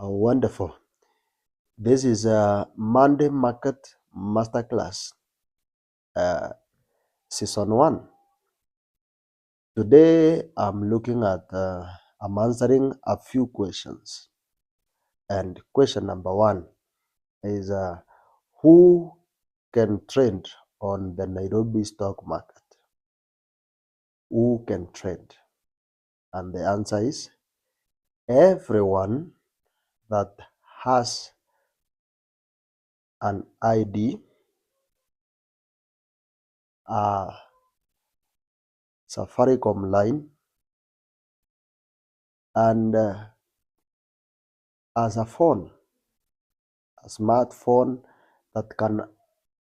Wonderful. This is a Monday Market Masterclass, uh, Season 1. Today I'm answering a few questions. And question number 1 is who can trade on the Nairobi stock market? Who can trade? And the answer is everyone that has an ID, a Safaricom line, and as a phone, a smartphone that can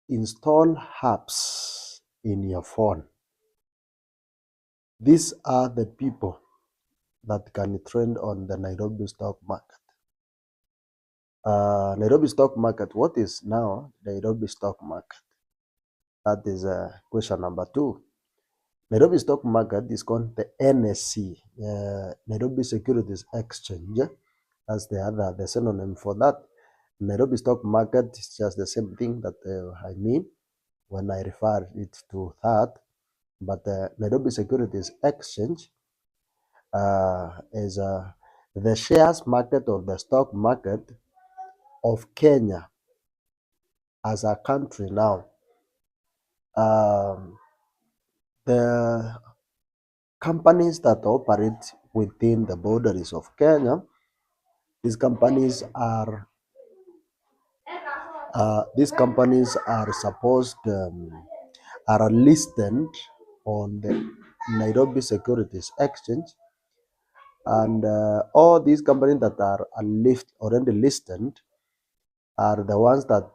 install apps in your phone. These are the people that can trade on the Nairobi stock market. Nairobi stock market, what is now Nairobi stock market? That is question number 2. Nairobi stock market is called the NSC, Nairobi Securities Exchange. That's the synonym for that. Nairobi stock market is just the same thing that I mean when I refer it to that. But Nairobi Securities Exchange is the shares market or the stock market of Kenya as a country now. The companies that operate within the boundaries of Kenya, these companies are supposed are listed on the Nairobi Securities Exchange, and all these companies that are already listed are the ones that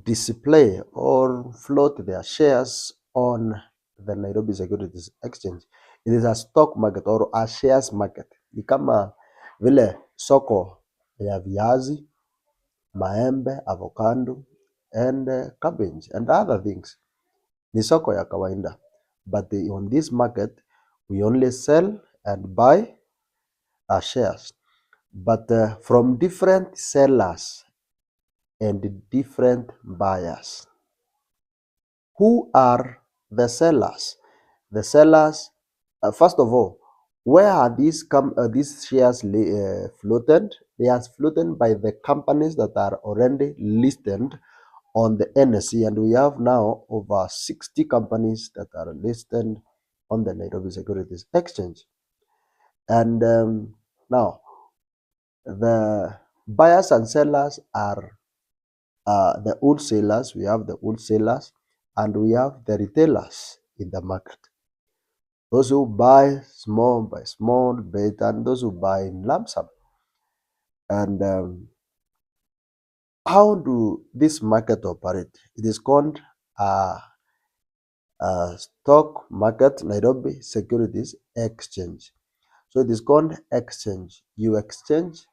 display or float their shares on the Nairobi Securities Exchange. It is a stock market or a shares market. Ni kama vile soko ya viazi, maembe, avocado, and cabbage and other things. Ni soko ya kawaida. But on this market, we only sell and buy our shares. But from different sellers and different buyers. Who are the sellers? The sellers, first of all, where are these shares floated? They are floated by the companies that are already listed on the NSE, and we have now over 60 companies that are listed on the Nairobi Securities Exchange. And now, the buyers and sellers are the wholesalers. We have the wholesalers, and we have the retailers in the market. Those who buy small by small bit, and those who buy in lump sum. And how do this market operate? It is called stock market, Nairobi Securities Exchange. So it is called exchange. You exchange.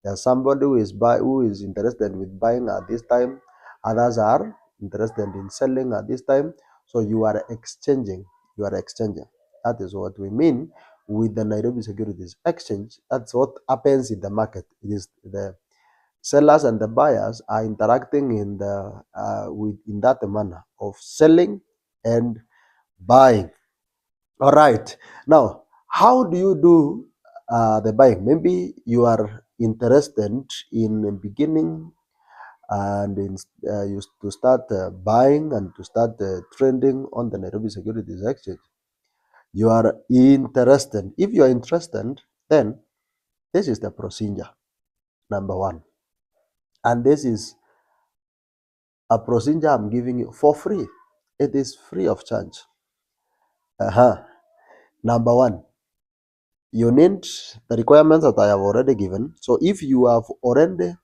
There's somebody who is interested with buying at this time. Others are interested in selling at this time. So you are exchanging. That is what we mean with the Nairobi Securities Exchange. That's what happens in the market. It is the sellers and the buyers are interacting in that manner of selling and buying. All right. Now, how do you do the buying? Maybe you are interested in beginning and to start buying and to start trading on the Nairobi Securities Exchange. You are interested. If you are interested, then this is the procedure, number 1. And this is a procedure I'm giving you for free. It is free of charge. Number 1, you need the requirements that I have already given. So if you have already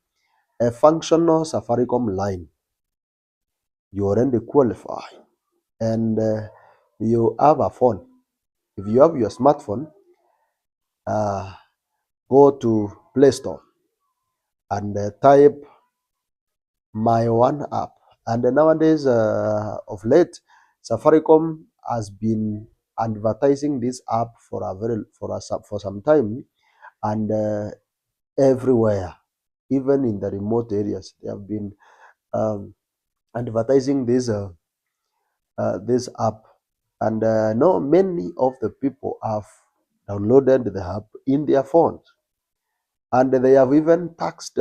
a functional Safaricom line, you already qualify, and you have a phone. If you have your smartphone, go to Play Store and type My One app. And nowadays, of late, Safaricom has been advertising this app for some time, and everywhere, even in the remote areas. They have been advertising this app, and no, many of the people have downloaded the app in their phones, and they have even taxed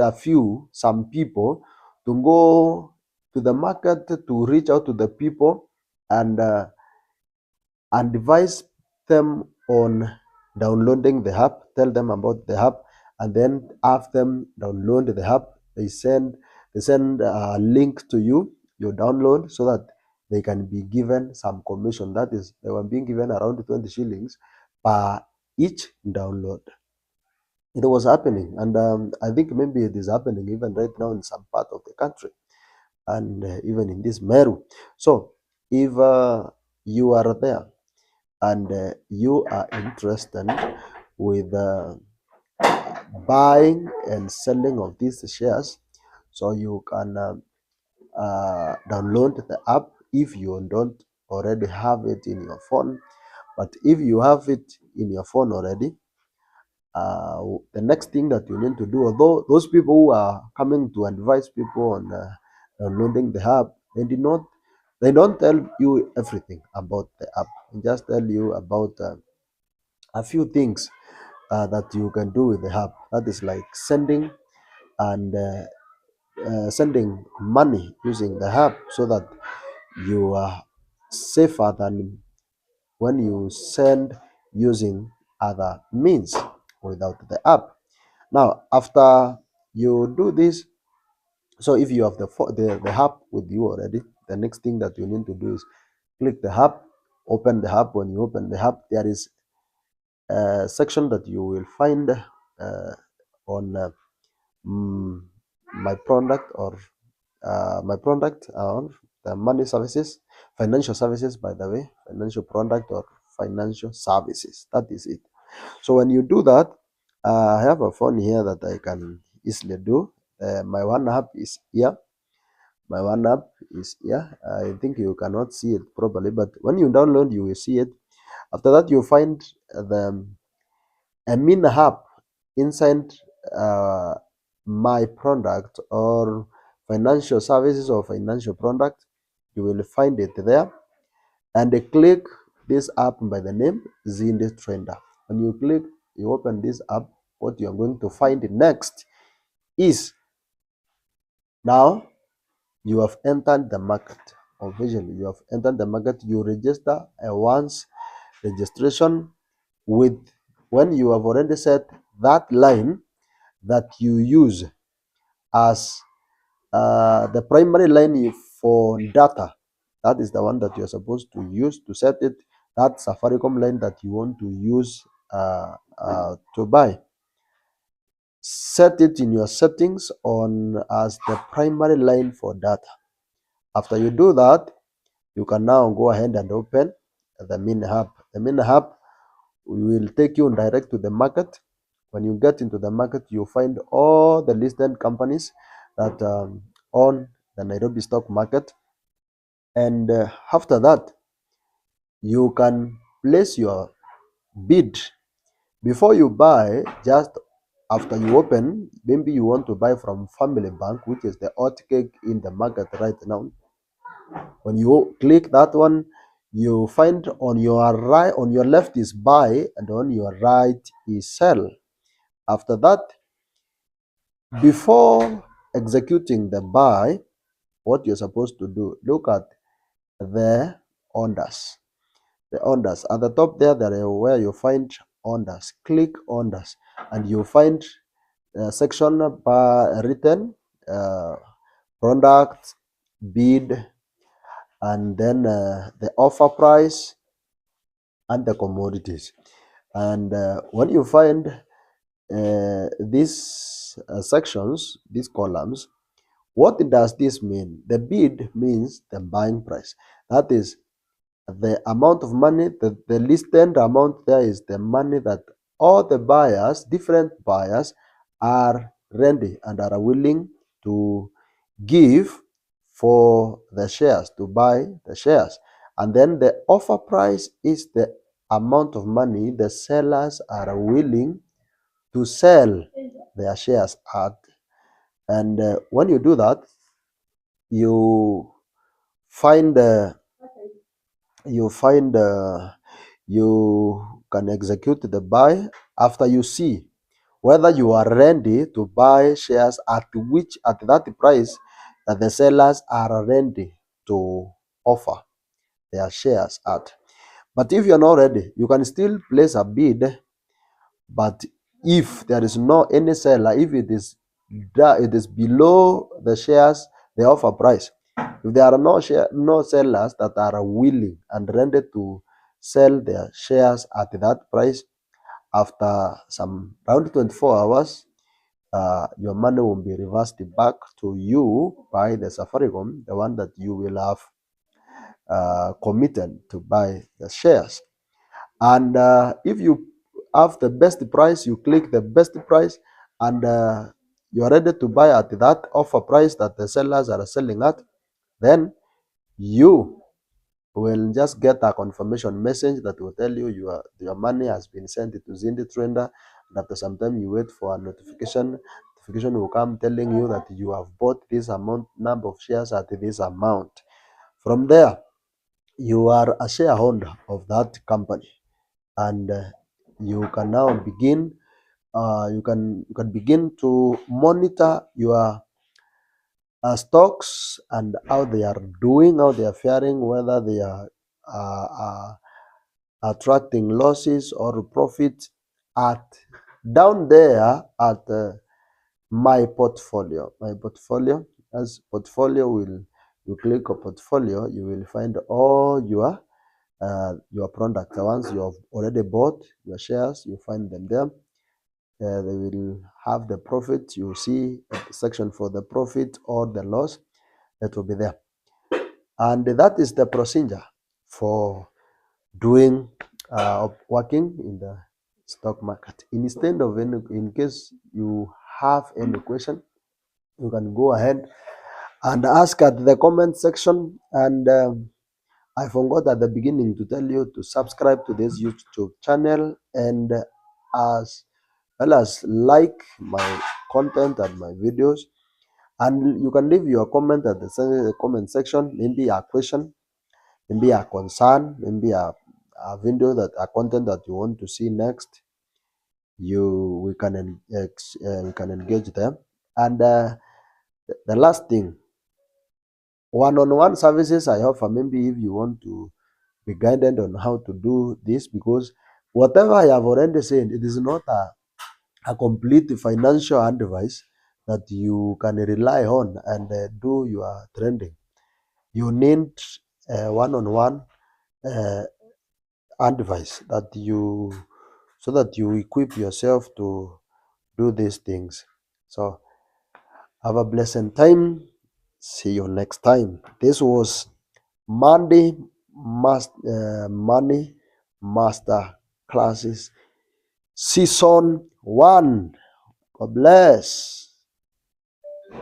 some people to go to the market to reach out to the people and advise them on downloading the app, tell them about the app, and then have them download the app. They send a link to you, you download, so that they can be given some commission. That is, they were being given around 20 shillings per each download. It was happening, and I think maybe it is happening even right now in some part of the country, and even in this Meru. So if you are there and you are interested with buying and selling of these shares, so you can download the app if you don't already have it in your phone. But if you have it in your phone already, the next thing that you need to do, although those people who are coming to advise people on downloading the app, they don't tell you everything about the app. They just tell you about a few things that you can do with the app. That is like and sending money using the app, so that you are safer than when you send using other means without the app. Now, after you do this, so if you have the app with you already, the next thing that you need to do is click the app, open the app. When you open the app, there is section that you will find on mm, my product, or my product on the money services, financial services, by the way, financial product or financial services. That is it. So when you do that, I have a phone here that I can easily do. My one app is here. My one app is here. I think you cannot see it properly, but when you download, you will see it. After that, you find the a mini app inside uh, my product or financial services or financial product. You will find it there, and click this app by the name Zinde Trader. When you click, you open this app. What you are going to find next is, now you have entered the market. Officially, you have entered the market. You register a once registration with, when you have already set that line that you use as the primary line for data. That is the one that you're supposed to use to set it. That Safaricom line that you want to use to buy. Set it in your settings on as the primary line for data. After you do that, you can now go ahead and open the mini hub. The mini hub will take you direct to the market. When you get into the market, you find all the listed companies that own the Nairobi stock market, and after that, you can place your bid before you buy. Just after you open, maybe you want to buy from Family Bank, which is the hot cake in the market right now. When you click that one, you find on your right, on your left is buy, and on your right is sell. After that, before executing the buy, what you're supposed to do, look at the orders. The orders at the top there, where you find orders. Click orders, and you find a section by written product, bid, and then the offer price and the commodities. And when you find these sections, these columns, what does this mean? The bid means the buying price. That is the amount of money, the listed amount there is the money that all the buyers, different buyers, are ready and are willing to give for the shares, to buy the shares. And then the offer price is the amount of money the sellers are willing to sell their shares at. And when you do that, you find you find you can execute the buy after you see whether you are ready to buy shares at that price that the sellers are ready to offer their shares at. But if you're not ready, you can still place a bid. But if there is no any seller, if it is below the shares the offer price, if there are no sellers that are willing and ready to sell their shares at that price, after some around 24 hours, your money will be reversed back to you by the Safaricom, the one that you will have committed to buy the shares. And if you have the best price, you click the best price, and you are ready to buy at that offer price that the sellers are selling at, then you will just get a confirmation message that will tell you your money has been sent to Zindi Trender, and after some time you wait for a notification. Notification will come telling you that you have bought this number of shares at this amount. From there, you are a shareholder of that company, and you can now begin. You can begin to monitor your stocks and how they are doing, how they are faring, whether they are uh, uh, attracting losses or profits at down there at my portfolio. My portfolio, as portfolio will you click on portfolio, you will find all your products. The ones you have already bought, your shares, you find them there. They will have the profit. You see a section for the profit or the loss that will be there. And that is the procedure for doing working in the stock market. Instead of in case you have any question, you can go ahead and ask at the comment section. And I forgot at the beginning to tell you to subscribe to this YouTube channel, and as well as like my content and my videos. And you can leave your comment at the comment section, maybe a question, maybe a concern, maybe a video that a content that you want to see next. We can engage them. And the last thing, one-on-one services I offer. Maybe if you want to be guided on how to do this, because whatever I have already said, it is not a complete financial advice that you can rely on and do your trading. You need one-on-one advice so that you equip yourself to do these things. So have a blessed time. See you next time. This was Monday Money Master Classes Season 1. God bless.